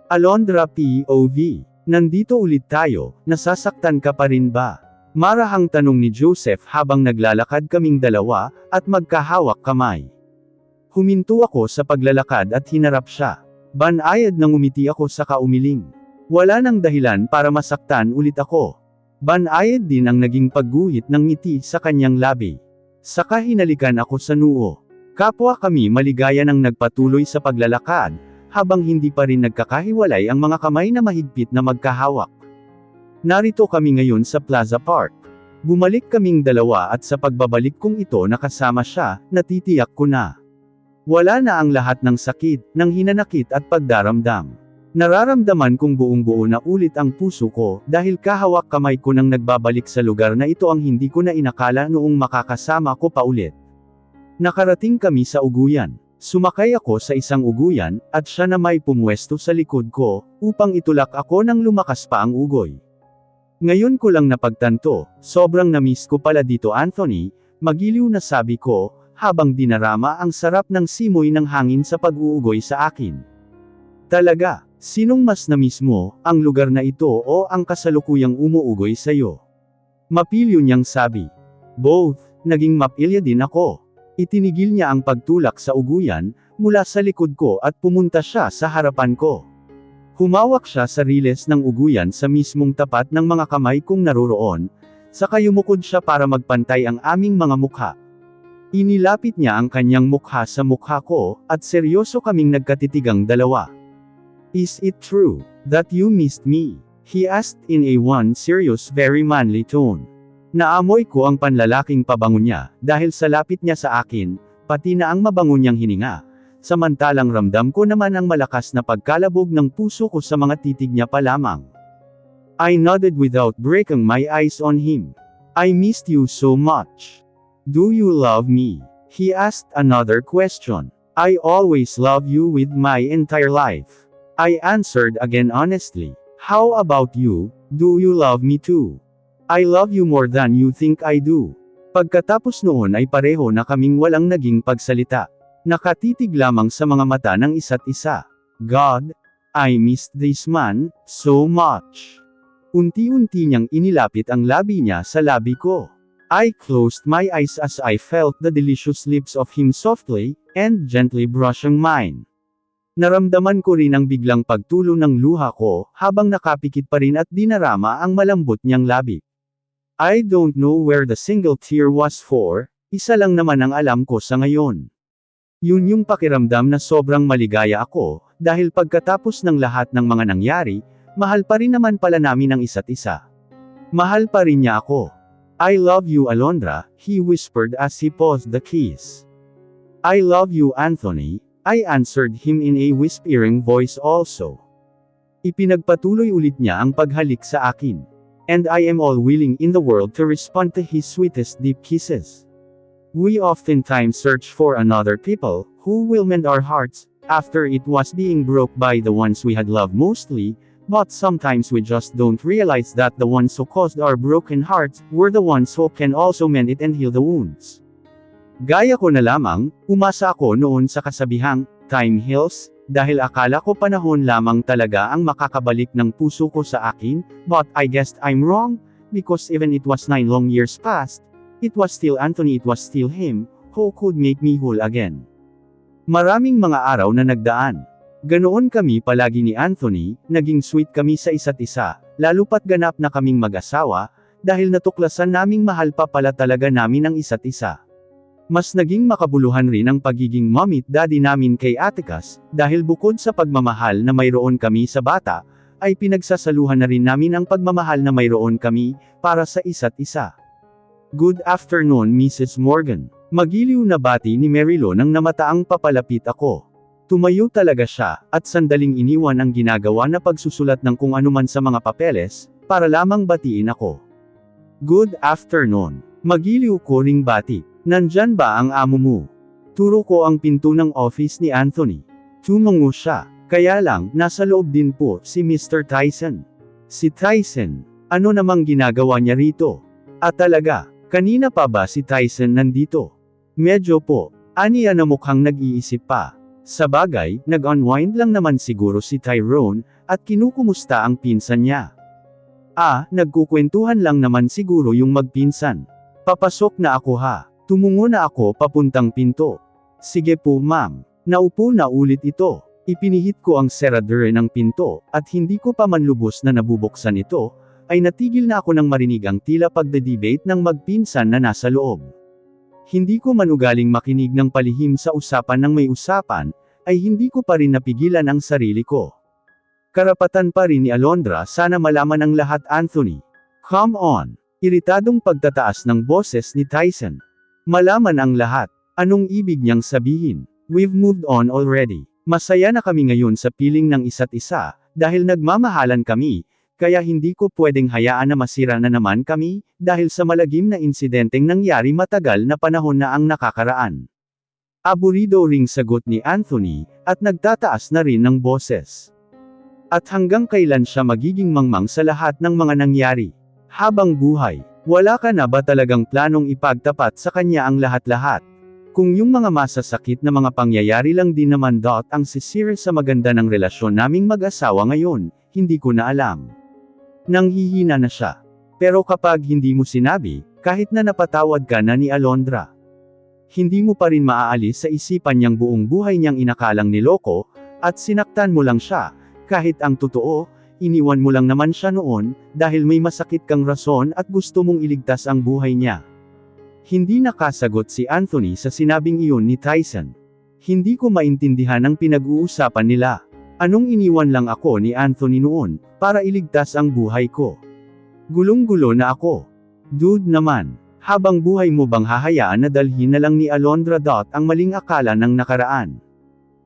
Alondra POV. Nandito ulit tayo, nasasaktan ka pa rin ba? Marahang tanong ni Joseph habang naglalakad kaming dalawa, at magkahawak kamay. Huminto ako sa paglalakad at hinarap siya. Banayad nang umiti ako sa kaumiling. Wala nang dahilan para masaktan ulit ako. Banayad din ang naging pagguhit ng ngiti sa kanyang labi. Saka hinalikan ako sa noo. Kapwa kami maligaya nang nagpatuloy sa paglalakad, habang hindi pa rin nagkakahiwalay ang mga kamay na mahigpit na magkahawak. Narito kami ngayon sa Plaza Park. Bumalik kaming dalawa at sa pagbabalik kong ito nakasama siya, natitiyak ko na. Wala na ang lahat ng sakit, ng hinanakit at pagdaramdam. Nararamdaman kong buong-buo na ulit ang puso ko, dahil kahawak kamay ko nang nagbabalik sa lugar na ito ang hindi ko na inakala noong makakasama ko pa ulit. Nakarating kami sa uguyan. Sumakay ako sa isang uguyan, at siya na may pumwesto sa likod ko, upang itulak ako nang lumakas pa ang ugoy. Ngayon ko lang napagtanto, sobrang namiss ko pala dito Anthony, magiliw na sabi ko, habang dinarama ang sarap ng simoy ng hangin sa pag-uugoy sa akin. Talaga, sinong mas namiss mo, ang lugar na ito o ang kasalukuyang umuugoy sa'yo? Mapilyo niyang sabi. Both, naging mapilya din ako. Itinigil niya ang pagtulak sa uguyan, mula sa likod ko at pumunta siya sa harapan ko. Humawak siya sa riles ng uguyan sa mismong tapat ng mga kamay kong naroroon, saka yumukod siya para magpantay ang aming mga mukha. Inilapit niya ang kanyang mukha sa mukha ko, at seryoso kaming nagkatitigang dalawa. Is it true that you missed me? He asked in a serious very manly tone. Naamoy ko ang panlalaking pabango niya, dahil sa lapit niya sa akin, pati na ang mabango niyang hininga. Samantalang ramdam ko naman ang malakas na pagkalabog ng puso ko sa mga titig niya pa lamang. I nodded without breaking my eyes on him. I missed you so much. Do you love me? He asked another question. I always love you with my entire life. I answered again honestly. How about you, do you love me too? I love you more than you think I do. Pagkatapos noon ay pareho na kaming walang naging pagsalita. Nakatitig lamang sa mga mata ng isa't isa. God, I missed this man, so much. Unti-unti niyang inilapit ang labi niya sa labi ko. I closed my eyes as I felt the delicious lips of him softly, and gently brushing mine. Naramdaman ko rin ang biglang pagtulo ng luha ko, habang nakapikit pa rin at dinarama ang malambot niyang labi. I don't know where the single tear was for, isa lang naman ang alam ko sa ngayon. Yun yung pakiramdam na sobrang maligaya ako, dahil pagkatapos ng lahat ng mga nangyari, mahal pa rin naman pala namin ang isa't isa. Mahal pa rin niya ako. I love you Alondra, he whispered as he paused the kiss. I love you Anthony, I answered him in a whispering voice also. Ipinagpatuloy ulit niya ang paghalik sa akin. And I am all willing in the world to respond to his sweetest deep kisses. We oftentimes search for another people, who will mend our hearts, after it was being broke by the ones we had loved mostly, but sometimes we just don't realize that the ones who caused our broken hearts, were the ones who can also mend it and heal the wounds. Gaya ko na lamang, umasa ako noon sa kasabihang, time heals, dahil akala ko panahon lamang talaga ang makakabalik ng puso ko sa akin, but I guessed I'm wrong, because even it was 9 long years past, it was still Anthony, it was still him, who could make me whole again. Maraming mga araw na nagdaan. Ganoon kami palagi ni Anthony, naging sweet kami sa isa't isa, lalo pat ganap na kaming mag-asawa, dahil natuklasan naming mahal pa pala talaga namin ang isa't isa. Mas naging makabuluhan rin ang pagiging mommy at daddy namin kay Atticus, dahil bukod sa pagmamahal na mayroon kami sa bata, ay pinagsasaluhan na rin namin ang pagmamahal na mayroon kami, para sa isa't isa. Good afternoon Mrs. Morgan. Magiliw na bati ni Marylo nang namataang papalapit ako. Tumayo talaga siya, at sandaling iniwan ang ginagawa na pagsusulat ng kung anuman sa mga papeles, para lamang batiin ako. Good afternoon. Magiliw ko ring bati. Nandyan ba ang amo mo? Turo ko ang pinto ng office ni Anthony. Tumungo siya. Kaya lang, nasa loob din po si Mr. Tyson. Si Tyson. Ano namang ginagawa niya rito? At talaga, kanina pa ba si Tyson nandito? Medyo po. Aniya na mukhang nag-iisip pa. Sa bagay, nag-unwind lang naman siguro si Tyrone, at kinukumusta ang pinsan niya. Nagkukwentuhan lang naman siguro yung magpinsan. Papasok na ako ha. Tumungo na ako papuntang pinto. Sige po ma'am. Naupo na ulit ito. Ipinihit ko ang seradure ng pinto, at hindi ko pa man lubos na nabubuksan ito, ay natigil na ako nang marinig ang tila pagdedebate ng magpinsan na nasa loob. Hindi ko man ugaling makinig ng palihim sa usapan ng may usapan, ay hindi ko pa rin napigilan ang sarili ko. Karapatan pa rin ni Alondra sana malaman ang lahat Anthony. Come on. Iritadong pagtataas ng boses ni Tyson. Malaman ang lahat. Anong ibig niyang sabihin? We've moved on already. Masaya na kami ngayon sa piling ng isa't isa, dahil nagmamahalan kami, kaya hindi ko pwedeng hayaan na masira na naman kami, dahil sa malagim na insidenteng nangyari matagal na panahon na ang nakakaraan. Aburido ring sagot ni Anthony, at nagtataas na rin ng boses. At hanggang kailan siya magiging mangmang sa lahat ng mga nangyari? Habang buhay, wala ka na ba talagang planong ipagtapat sa kanya ang lahat-lahat? Kung yung mga masasakit na mga pangyayari lang din naman ang sisira sa maganda ng relasyon naming mag-asawa ngayon, hindi ko na alam. Nanghihina na siya. Pero kapag hindi mo sinabi, kahit na napatawad ka na ni Alondra, hindi mo pa rin maaalis sa isipan niyang buong buhay niyang inakalang niloko, at sinaktan mo lang siya. Kahit ang totoo, iniwan mo lang naman siya noon, dahil may masakit kang rason at gusto mong iligtas ang buhay niya. Hindi nakasagot si Anthony sa sinabing iyon ni Tyson. Hindi ko maintindihan ang pinag-uusapan nila. Anong iniwan lang ako ni Anthony noon, para iligtas ang buhay ko? Gulong-gulo na ako. Dude naman, habang buhay mo bang hahayaan na dalhin na lang ni Alondra ang maling akala ng nakaraan?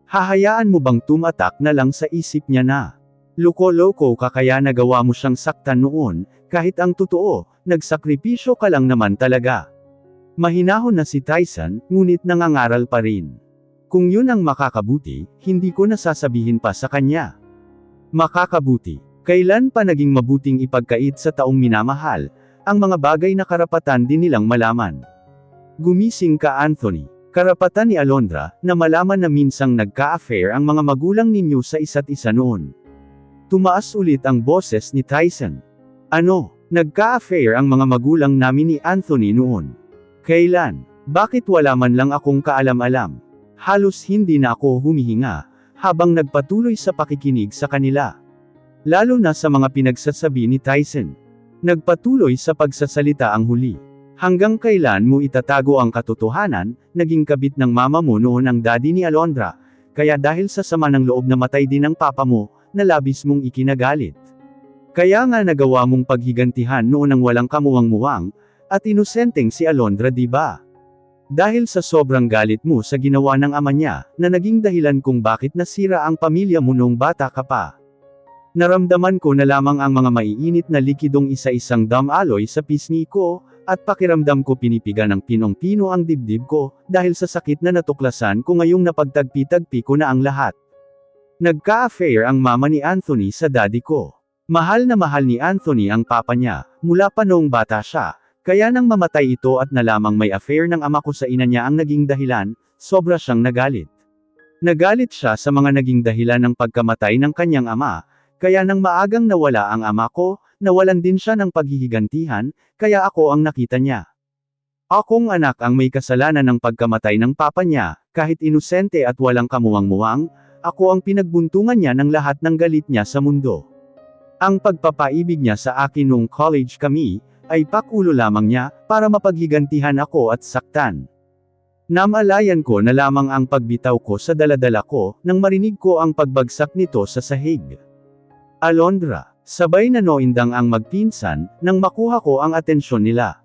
Hahayaan mo bang tumatak na lang sa isip niya na loko-loko ka kaya nagawa mo siyang saktan noon, kahit ang totoo, nagsakripisyo ka lang naman talaga. Mahinahon na si Tyson, ngunit nangangaral pa rin. Kung yun ang makakabuti, hindi ko nasasabihin pa sa kanya. Makakabuti. Kailan pa naging mabuting ipagkait sa taong minamahal, ang mga bagay na karapatan din nilang malaman. Gumising ka Anthony. Karapatan ni Alondra, na malaman na minsang nagka-affair ang mga magulang ninyo sa isa't isa noon. Tumaas ulit ang boses ni Tyson. Ano, nagka-affair ang mga magulang namin ni Anthony noon? Kailan? Bakit wala man lang akong kaalam-alam? Halos hindi na ako humihinga, habang nagpatuloy sa pakikinig sa kanila. Lalo na sa mga pinagsasabi ni Tyson. Nagpatuloy sa pagsasalita ang huli. Hanggang kailan mo itatago ang katotohanan, naging kabit ng mama mo noon ang daddy ni Alondra, kaya dahil sa sama ng loob na matay din ang papa mo, na labis mong ikinagalit. Kaya nga nagawa mong paghigantihan noon ang walang kamuwang-muwang, at inosenteng si Alondra di ba? Dahil sa sobrang galit mo sa ginawa ng ama niya, na naging dahilan kung bakit nasira ang pamilya mo noong bata ka pa. Naramdaman ko na lamang ang mga maiinit na likidong isa-isang damaloy sa pisngi ko, at pakiramdam ko pinipiga ng pinong-pino ang dibdib ko, dahil sa sakit na natuklasan ko ngayong napagtagpi-tagpi ko na ang lahat. Nagka-affair ang mama ni Anthony sa daddy ko. Mahal na mahal ni Anthony ang papa niya, mula pa noong bata siya, kaya nang mamatay ito at nalamang may affair ng ama ko sa ina niya ang naging dahilan, sobra siyang nagalit. Nagalit siya sa mga naging dahilan ng pagkamatay ng kanyang ama, kaya nang maagang nawala ang ama ko, nawalan din siya ng paghihigantihan, kaya ako ang nakita niya. Akong anak ang may kasalanan ng pagkamatay ng papa niya, kahit inosente at walang kamuwang-muwang, ako ang pinagbuntungan niya ng lahat ng galit niya sa mundo. Ang pagpapaibig niya sa akin noong college kami, ay pakulo lamang niya, para mapaghigantihan ako at saktan. Namalayan ko na lamang ang pagbitaw ko sa daladala ko, nang marinig ko ang pagbagsak nito sa sahig. Alondra, sabay na noindang ang magpinsan, nang makuha ko ang atensyon nila.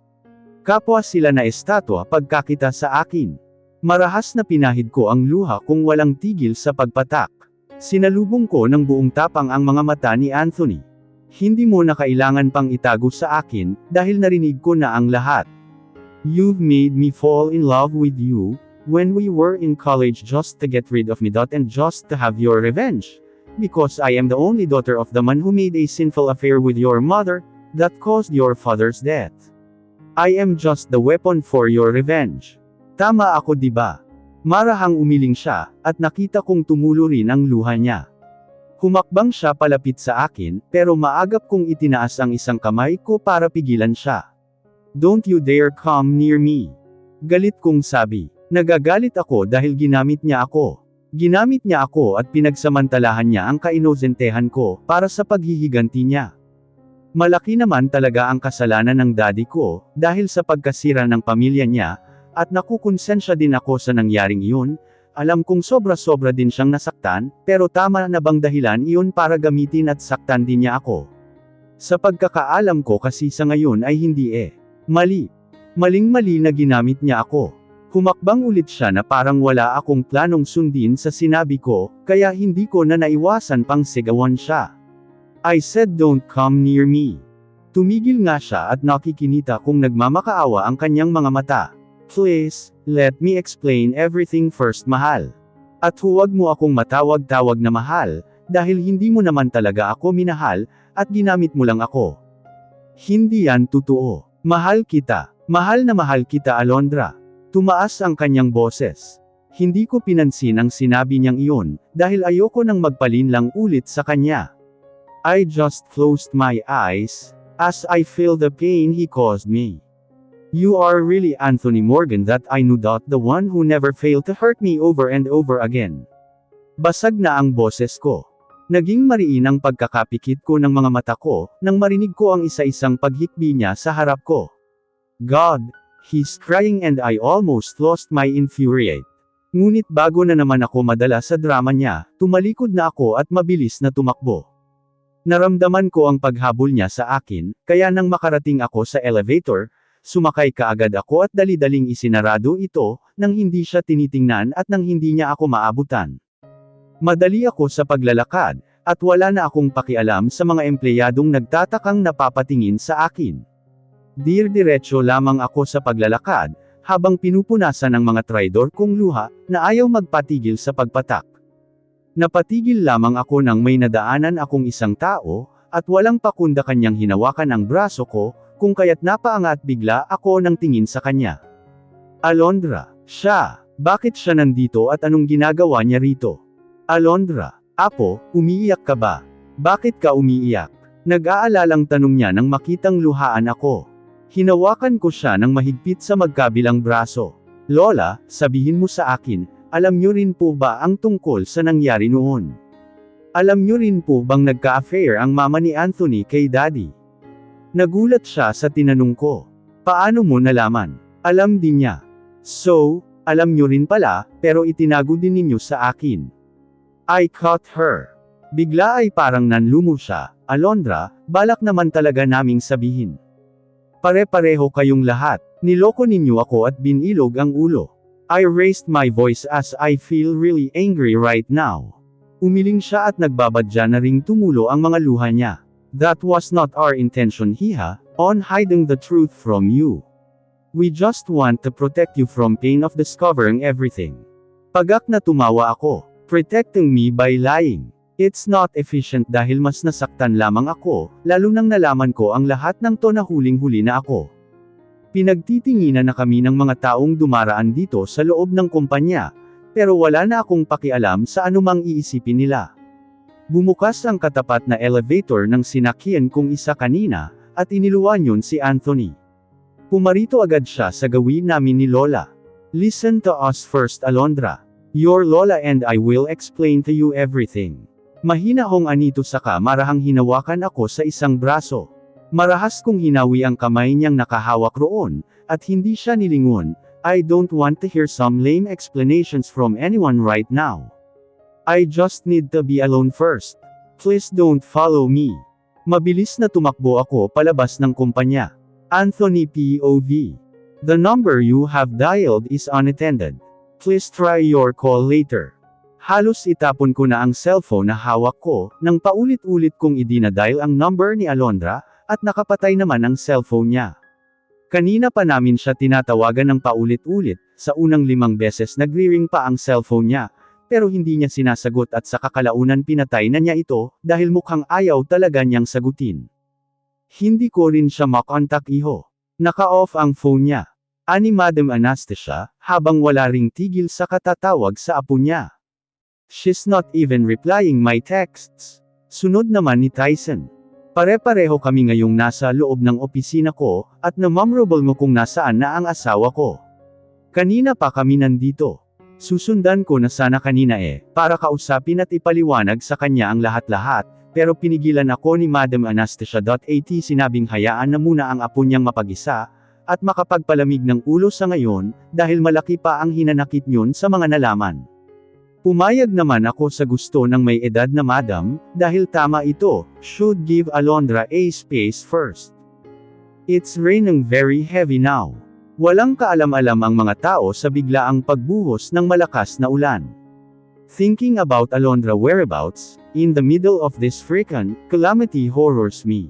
Kapwa sila na estatwa pagkakita sa akin. Marahas na pinahid ko ang luha kung walang tigil sa pagpatak. Sinalubong ko ng buong tapang ang mga mata ni Anthony. Hindi mo na kailangan pang itago sa akin, dahil narinig ko na ang lahat. You've made me fall in love with you, when we were in college just to get rid of me and just to have your revenge. Because I am the only daughter of the man who made a sinful affair with your mother, that caused your father's death. I am just the weapon for your revenge. Tama ako diba? Marahang umiling siya, at nakita kong tumulo rin ang luha niya. Humakbang siya palapit sa akin, pero maagap kong itinaas ang isang kamay ko para pigilan siya. "Don't you dare come near me." Galit kong sabi. Nagagalit ako dahil ginamit niya ako. Ginamit niya ako at pinagsamantalahan niya ang kainosentehan ko, para sa paghihiganti niya. Malaki naman talaga ang kasalanan ng daddy ko, dahil sa pagkasira ng pamilya niya, at nakukonsensya din ako sa nangyaring iyon. Alam kong sobra-sobra din siyang nasaktan, pero tama na bang dahilan iyon para gamitin at saktan din niya ako? Sa pagkakaalam ko kasi sa ngayon ay hindi mali. Maling-mali na ginamit niya ako. Humakbang ulit siya na parang wala akong planong sundin sa sinabi ko, kaya hindi ko na naiwasan pang sigawan siya. I said don't come near me. Tumigil nga siya at nakikinita kung nagmamakaawa ang kanyang mga mata. Please, let me explain everything first, mahal. At huwag mo akong matawag-tawag na mahal, dahil hindi mo naman talaga ako minahal, at ginamit mo lang ako. Hindi yan totoo. Mahal kita. Mahal na mahal kita, Alondra. Tumaas ang kanyang boses. Hindi ko pinansin ang sinabi niyang iyon, dahil ayoko nang magpalinlang ulit sa kanya. I just closed my eyes, as I feel the pain he caused me. You are really Anthony Morgan that I knew, the one who never failed to hurt me over and over again. Basag na ang boses ko. Naging mariin ang pagkakapikit ko ng mga mata ko, nang marinig ko ang isa-isang paghikbi niya sa harap ko. God, he's crying and I almost lost my infuriate. Ngunit bago na naman ako madala sa drama niya, tumalikod na ako at mabilis na tumakbo. Naramdaman ko ang paghabol niya sa akin, kaya nang makarating ako sa elevator, sumakay kaagad ako at dali-daling isinarado ito, nang hindi siya tinitingnan at nang hindi niya ako maabutan. Madali ako sa paglalakad, at wala na akong pakialam sa mga empleyadong nagtatakang napapatingin sa akin. Diretso lamang ako sa paglalakad, habang pinupunasan ng mga traidor kong luha, na ayaw magpatigil sa pagpatak. Napatigil lamang ako nang may nadaanan akong isang tao, at walang pakunda kanyang hinawakan ang braso ko, kung kaya't napaangat bigla ako ng tingin sa kanya. Alondra, siya. Bakit siya nandito at anong ginagawa niya rito? Alondra, Apo, umiiyak ka ba? Bakit ka umiiyak? Nag-aalalang tanong niya nang makitang luhaan ako. Hinawakan ko siya ng mahigpit sa magkabilang braso. Lola, sabihin mo sa akin, alam niyo rin po ba ang tungkol sa nangyari noon? Alam niyo rin po bang nagka-affair ang mama ni Anthony kay Daddy? Nagulat siya sa tinanong ko. Paano mo nalaman? Alam din niya. So, alam niyo rin pala, pero itinago din ninyo sa akin. I caught her. Bigla ay parang nanlumo siya. Alondra, balak naman talaga naming sabihin. Pare-pareho kayong lahat. Niloko ninyo ako at binilog ang ulo. I raised my voice as I feel really angry right now. Umiling siya at nagbabadya na ring tumulo ang mga luha niya. That was not our intention, Hiha, on hiding the truth from you. We just want to protect you from pain of discovering everything. Pagak na tumawa ako. Protecting me by lying. It's not efficient dahil mas nasaktan lamang ako, lalo nang nalaman ko ang lahat ng to na huling-huli na ako. Pinagtitinginan na kami ng mga taong dumaraan dito sa loob ng kumpanya, pero wala na akong pakialam sa anumang iisipin nila. Bumukas ang katapat na elevator ng sinakyan kong isa kanina, at iniluwan yun si Anthony. Pumarito agad siya sa gawin namin ni Lola. Listen to us first, Alondra. Your Lola and I will explain to you everything. Mahina hong anito saka marahang hinawakan ako sa isang braso. Marahas kong hinawi ang kamay niyang nakahawak roon, at hindi siya nilingon. I don't want to hear some lame explanations from anyone right now. I just need to be alone first. Please don't follow me. Mabilis na tumakbo ako palabas ng kumpanya. Anthony POV. The number you have dialed is unattended. Please try your call later. Halos itapon ko na ang cellphone na hawak ko, nang paulit-ulit kong idinadial ang number ni Alondra, at nakapatay naman ang cellphone niya. Kanina pa namin siya tinatawagan ng paulit-ulit, sa unang 5 beses nagri-ring pa ang cellphone niya, pero hindi niya sinasagot at sa kakalaunan pinatay na niya ito, dahil mukhang ayaw talaga niyang sagutin. Hindi ko rin siya makontak, iho. Naka-off ang phone niya. Ani Madam Anastasia, habang wala ring tigil sa katatawag sa apo niya. She's not even replying my texts. Sunod naman ni Tyson. Pare-pareho kami ngayong nasa loob ng opisina ko, at na-memorable mo kung nasaan na ang asawa ko. Kanina pa kami nandito. Susundan ko na sana kanina para kausapin at ipaliwanag sa kanya ang lahat-lahat, pero pinigilan ako ni Madam Anastasia. Sinabing hayaan na muna ang apo niyang mapag-isa, at makapagpalamig ng ulo sa ngayon, dahil malaki pa ang hinanakit niyon sa mga nalaman. Pumayag naman ako sa gusto ng may edad na madam, dahil tama ito, should give Alondra a space first. It's raining very heavy now. Walang kaalam-alam ang mga tao sa biglaang pagbuhos ng malakas na ulan. Thinking about Alondra whereabouts, in the middle of this freaking calamity horrors me.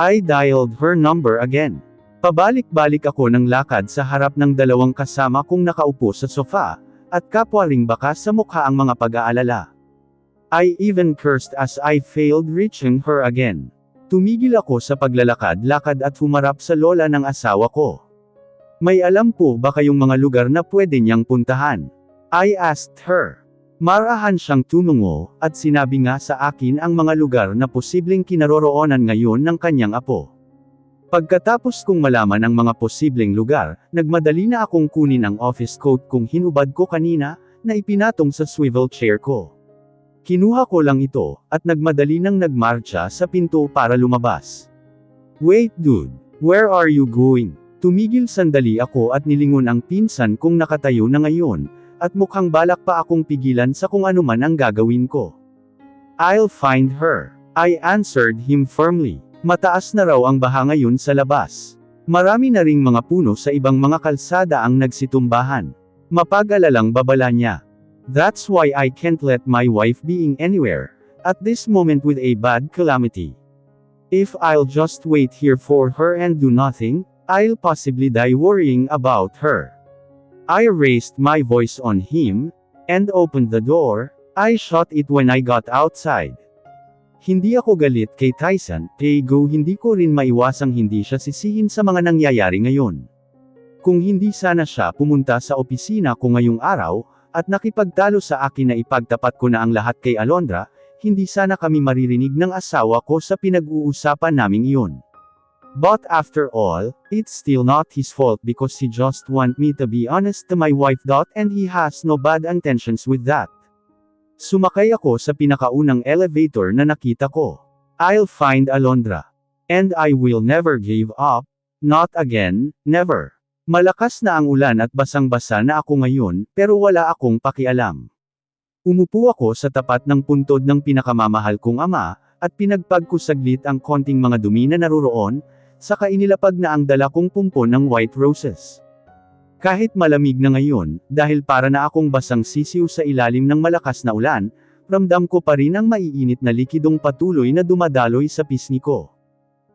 I dialed her number again. Pabalik-balik ako ng lakad sa harap ng dalawang kasama kong nakaupo sa sofa, at kapwa ring baka sa mukha ang mga pag-aalala. I even cursed as I failed reaching her again. Tumigil ako sa paglalakad-lakad at humarap sa lola ng asawa ko. May alam po ba kayong mga lugar na pwede niyang puntahan? I asked her. Marahan siyang tumungo, at sinabi nga sa akin ang mga lugar na posibleng kinaroroonan ngayon ng kanyang apo. Pagkatapos kong malaman ang mga posibleng lugar, nagmadali na akong kunin ang office coat kong hinubad ko kanina, na ipinatong sa swivel chair ko. Kinuha ko lang ito, at nagmadali nang nagmarcha sa pinto para lumabas. Wait dude, where are you going? Tumigil sandali ako at nilingon ang pinsan kong nakatayo na ngayon, at mukhang balak pa akong pigilan sa kung ano man ang gagawin ko. I'll find her. I answered him firmly. Mataas na raw ang baha ngayon sa labas. Marami na ring mga puno sa ibang mga kalsada ang nagsitumbahan. Mapag-alalang babala niya. That's why I can't let my wife being anywhere, at this moment with a bad calamity. If I'll just wait here for her and do nothing, I'll possibly die worrying about her. I raised my voice on him, and opened the door. I shut it when I got outside. Hindi ako galit kay Tyson, hindi ko rin maiwasang hindi siya sisihin sa mga nangyayari ngayon. Kung hindi sana siya pumunta sa opisina ko ngayong araw, at nakipagtalo sa akin na ipagtapat ko na ang lahat kay Alondra, hindi sana kami maririnig ng asawa ko sa pinag-uusapan naming iyon. But after all, it's still not his fault because he just want me to be honest to my wife. And he has no bad intentions with that. Sumakay ako sa pinakaunang elevator na nakita ko. I'll find Alondra. And I will never give up. Not again, never. Malakas na ang ulan at basang-basa na ako ngayon, pero wala akong pakialam. Umupo ako sa tapat ng puntod ng pinakamamahal kong ama, at pinagpag ko saglit ang konting mga dumi na naroroon, saka inilapag na ang dala kong pumpon ng white roses. Kahit malamig na ngayon, dahil para na akong basang sisiw sa ilalim ng malakas na ulan, ramdam ko pa rin ang maiinit na likidong patuloy na dumadaloy sa pisngi ko.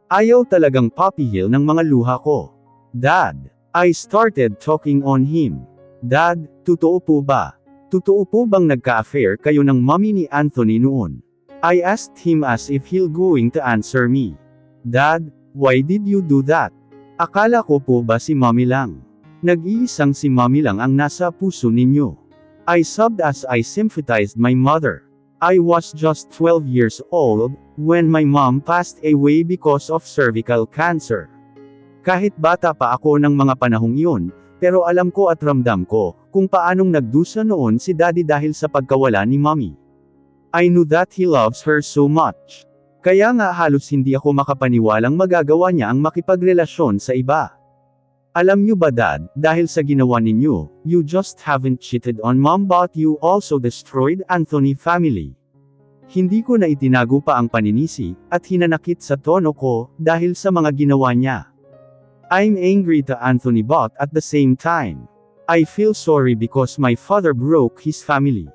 Ayaw talagang papihil ng mga luha ko. Dad, I started talking on him. Dad, totoo po ba? Totoo po bang nagka-affair kayo ng mommy ni Anthony noon? I asked him as if he'll going to answer me. Dad, why did you do that? Akala ko po ba si mommy lang? Nag-iisang si mommy lang ang nasa puso ninyo. I sobbed as I sympathized my mother. I was just 12 years old, when my mom passed away because of cervical cancer. Kahit bata pa ako ng mga panahong iyon, pero alam ko at ramdam ko, kung paanong nagdusa noon si daddy dahil sa pagkawala ni mommy. I knew that he loves her so much. Kaya nga halos hindi ako makapaniwalang magagawa niya ang makipagrelasyon sa iba. Alam niyo ba dad, dahil sa ginawa ninyo, you just haven't cheated on mom but you also destroyed Anthony family. Hindi ko na itinago pa ang paninisi, at hinanakit sa tono ko, dahil sa mga ginawa niya. I'm angry to Anthony but at the same time, I feel sorry because my father broke his family.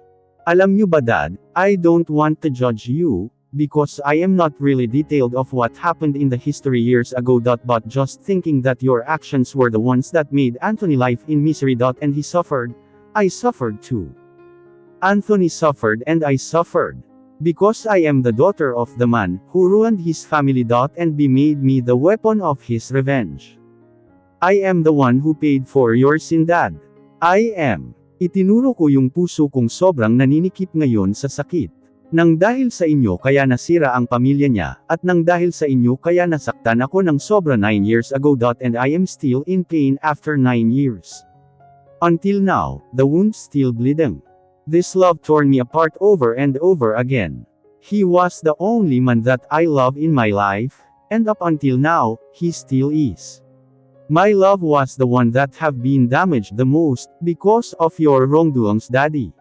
Alam niyo ba dad, I don't want to judge you, because I am not really detailed of what happened in the history years ago. But just thinking that your actions were the ones that made Anthony life in misery. And he suffered. I suffered too. Anthony suffered and I suffered. Because I am the daughter of the man who ruined his family. And be made me the weapon of his revenge. I am the one who paid for your sin, Dad. I am. Itinuro ko yung puso kong sobrang naninikip ngayon sa sakit. Nang dahil sa inyo kaya nasira ang pamilya niya, at nang dahil sa inyo kaya nasaktan ako ng sobra 9 years ago. And I am still in pain after 9 years. Until now, the wound's still bleeding. This love torn me apart over and over again. He was the only man that I love in my life, and up until now, he still is. My love was the one that have been damaged the most, because of your wrongdoings, Daddy.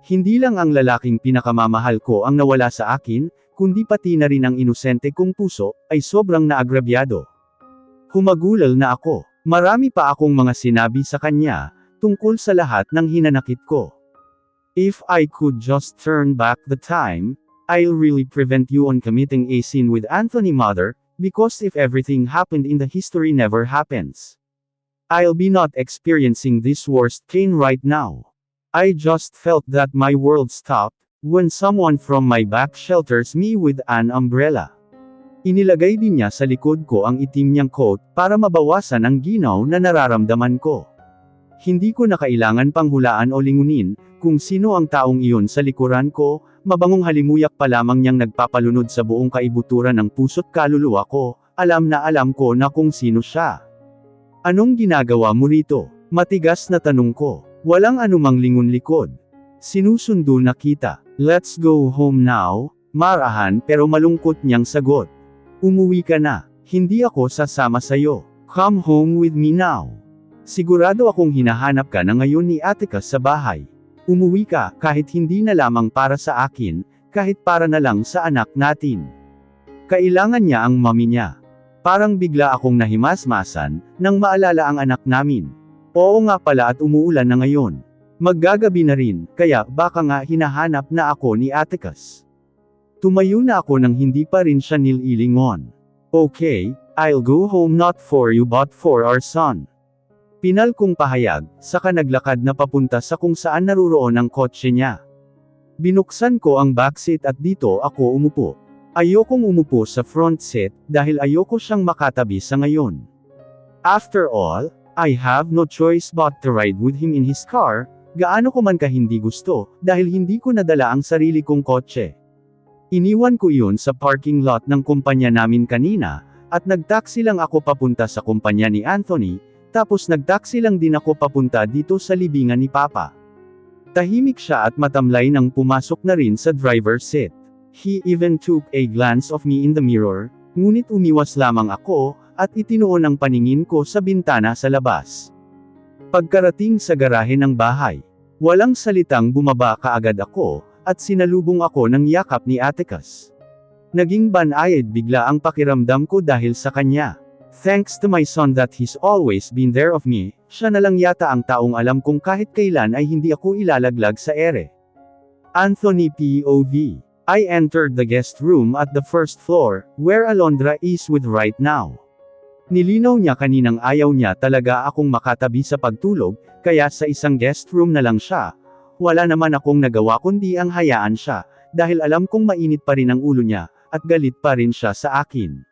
Hindi lang ang lalaking pinakamamahal ko ang nawala sa akin, kundi pati na rin ang inosente kong puso, ay sobrang naagrabyado. Humagulal na ako. Marami pa akong mga sinabi sa kanya, tungkol sa lahat ng hinanakit ko. If I could just turn back the time, I'll really prevent you on committing a sin with Anthony, Mother, because if everything happened in the history never happens, I'll be not experiencing this worst pain right now. I just felt that my world stopped, when someone from my back shelters me with an umbrella. Inilagay din niya sa likod ko ang itim niyang coat, para mabawasan ang ginaw na nararamdaman ko. Hindi ko na kailangan pang hulaan o lingunin, kung sino ang taong iyon sa likuran ko, mabangong halimuyak pa lamang niyang nagpapalunod sa buong kaibuturan ng puso't kaluluwa ko, alam na alam ko na kung sino siya. Anong ginagawa mo rito? Matigas na tanong ko. Walang anumang lingon likod. Sinusundo na kita. Let's go home now, marahan pero malungkot niyang sagot. Umuwi ka na. Hindi ako sasama sayo. Come home with me now. Sigurado akong hinahanap ka na ngayon ni Atticus sa bahay. Umuwi ka, kahit hindi na lamang para sa akin, kahit para na lang sa anak natin. Kailangan niya ang mami niya. Parang bigla akong nahimasmasan, nang maalala ang anak namin. Oo nga pala at umuulan na ngayon. Maggagabi na rin, kaya baka nga hinahanap na ako ni Atticus. Tumayo na ako nang hindi pa rin siya nililingon. Okay, I'll go home not for you but for our son. Pinal kong pahayag, saka naglakad na papunta sa kung saan naruroon ang kotse niya. Binuksan ko ang backseat at dito ako umupo. Ayokong umupo sa front seat, dahil ayoko siyang makatabi sa ngayon. After all, I have no choice but to ride with him in his car, gaano ko man ka hindi gusto, dahil hindi ko nadala ang sarili kong kotse. Iniwan ko iyon sa parking lot ng kumpanya namin kanina, at nagtaksi lang ako papunta sa kumpanya ni Anthony, tapos nagtaksi lang din ako papunta dito sa libingan ni Papa. Tahimik siya at matamlay nang pumasok na rin sa driver's seat. He even took a glance of me in the mirror, ngunit umiwas lamang ako, at itinuon ang paningin ko sa bintana sa labas. Pagkarating sa garahe ng bahay, walang salitang bumaba kaagad ako, at sinalubong ako ng yakap ni Atticus. Naging banayad bigla ang pakiramdam ko dahil sa kanya. Thanks to my son that he's always been there of me, siya na lang yata ang taong alam kong kahit kailan ay hindi ako ilalaglag sa ere. Anthony POV. I entered the guest room at the first floor, where Alondra is with right now. Nilinaw niya kaninang ayaw niya talaga akong makatabi sa pagtulog, kaya sa isang guest room na lang siya. Wala naman akong nagawa kundi ang hayaan siya, dahil alam kong mainit pa rin ang ulo niya, at galit pa rin siya sa akin.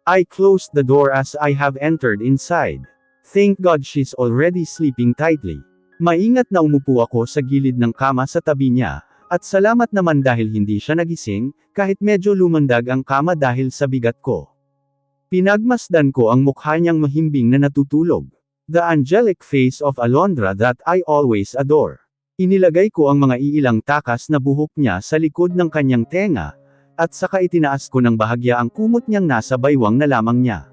I closed the door as I have entered inside. Thank God she's already sleeping tightly. Maingat na umupo ako sa gilid ng kama sa tabi niya, at salamat naman dahil hindi siya nagising, kahit medyo lumandag ang kama dahil sa bigat ko. Pinagmasdan ko ang mukha niyang mahimbing na natutulog. The angelic face of Alondra that I always adore. Inilagay ko ang mga iilang takas na buhok niya sa likod ng kanyang tenga, at saka itinaas ko ng bahagya ang kumot niyang nasa baywang na lamang niya.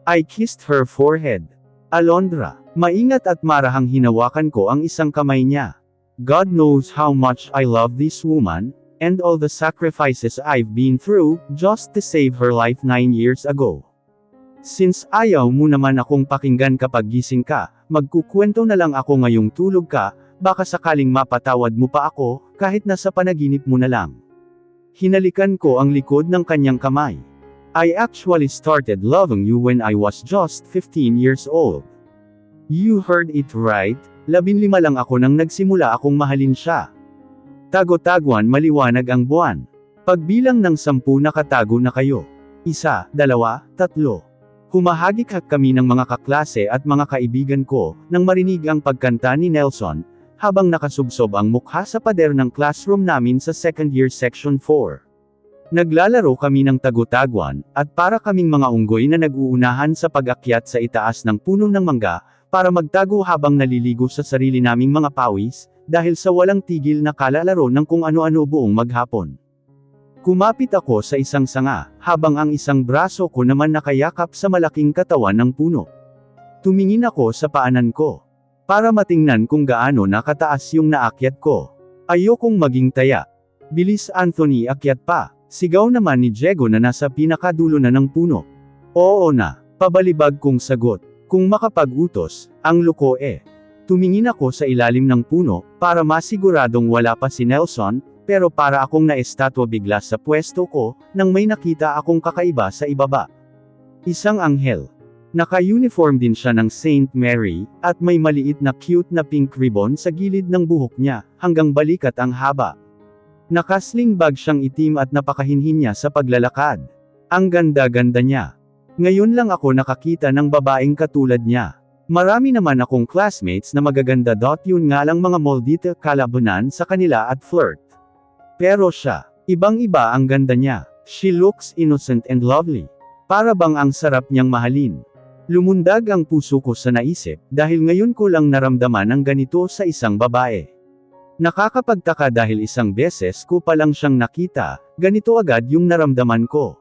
I kissed her forehead. Alondra, maingat at marahang hinawakan ko ang isang kamay niya. God knows how much I love this woman, and all the sacrifices I've been through, just to save her life 9 years ago. Since ayaw mo naman akong pakinggan kapag gising ka, magkukwento na lang ako ngayong tulog ka, baka sakaling mapatawad mo pa ako, kahit nasa panaginip mo na lang. Hinalikan ko ang likod ng kanyang kamay. I actually started loving you when I was just 15 years old. You heard it right, 15 lang ako nang nagsimula akong mahalin siya. Tago-taguan maliwanag ang buwan. Pagbilang ng 10 nakatago na kayo. 1, 2, 3. Humahagik-hak kami ng mga kaklase at mga kaibigan ko, nang marinig ang pagkanta ni Nelson, habang nakasubsob ang mukha sa pader ng classroom namin sa second year section 4. Naglalaro kami ng tagu-taguan, at para kaming mga unggoy na nag-uunahan sa pag-akyat sa itaas ng puno ng mangga, para magtago habang naliligo sa sarili naming mga pawis, dahil sa walang tigil na kalalaro ng kung ano-ano buong maghapon. Kumapit ako sa isang sanga, habang ang isang braso ko naman nakayakap sa malaking katawan ng puno. Tumingin ako sa paanan ko, para matingnan kung gaano nakataas yung naakyat ko. Ayokong maging taya. Bilis Anthony, akyat pa. Sigaw naman ni Diego na nasa pinakadulo na ng puno. Oo na, pabalibag kong sagot. Kung makapag-utos, ang loko eh. Tumingin ako sa ilalim ng puno, para masiguradong wala pa si Nelson, pero para akong naestatwa bigla sa pwesto ko, nang may nakita akong kakaiba sa ibaba. Isang anghel. Naka-uniform din siya ng Saint Mary, at may maliit na cute na pink ribbon sa gilid ng buhok niya, hanggang balikat ang haba. Nakasling bag siyang itim at napakahinhin niya sa paglalakad. Ang ganda-ganda niya. Ngayon lang ako nakakita ng babaeng katulad niya. Marami naman akong classmates na magaganda. Yun nga lang mga moldita kalabanan sa kanila at flirt. Pero siya, ibang-iba ang ganda niya. She looks innocent and lovely. Para bang ang sarap niyang mahalin. Lumundag ang puso ko sa naisip, dahil ngayon ko lang naramdaman ang ganito sa isang babae. Nakakapagtaka dahil isang beses ko pa lang siyang nakita, ganito agad yung naramdaman ko.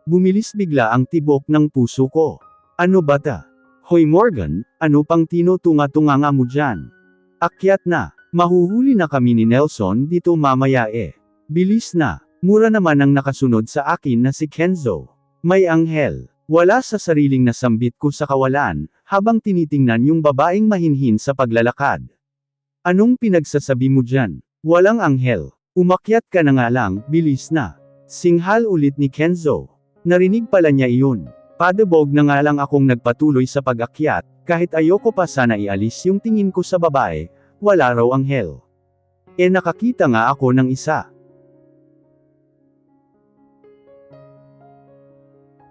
Bumilis bigla ang tibok ng puso ko. Ano ba ta? Hoy Morgan, ano pang tinutunga-tunganga mo dyan? Akyat na. Mahuhuli na kami ni Nelson dito mamaya eh. Bilis na. Mura naman ang nakasunod sa akin na si Kenzo. May anghel. Wala sa sariling nasambit ko sa kawalan, habang tinitingnan yung babaeng mahinhin sa paglalakad. Anong pinagsasabi mo dyan? Walang anghel. Umakyat ka na nga lang, bilis na. Singhal ulit ni Kenzo. Narinig pala niya iyon. Padabog na nga lang akong nagpatuloy sa pag-akyat, kahit ayoko pa sana ialis yung tingin ko sa babae. Wala raw anghel. Nakakita nga ako ng isa.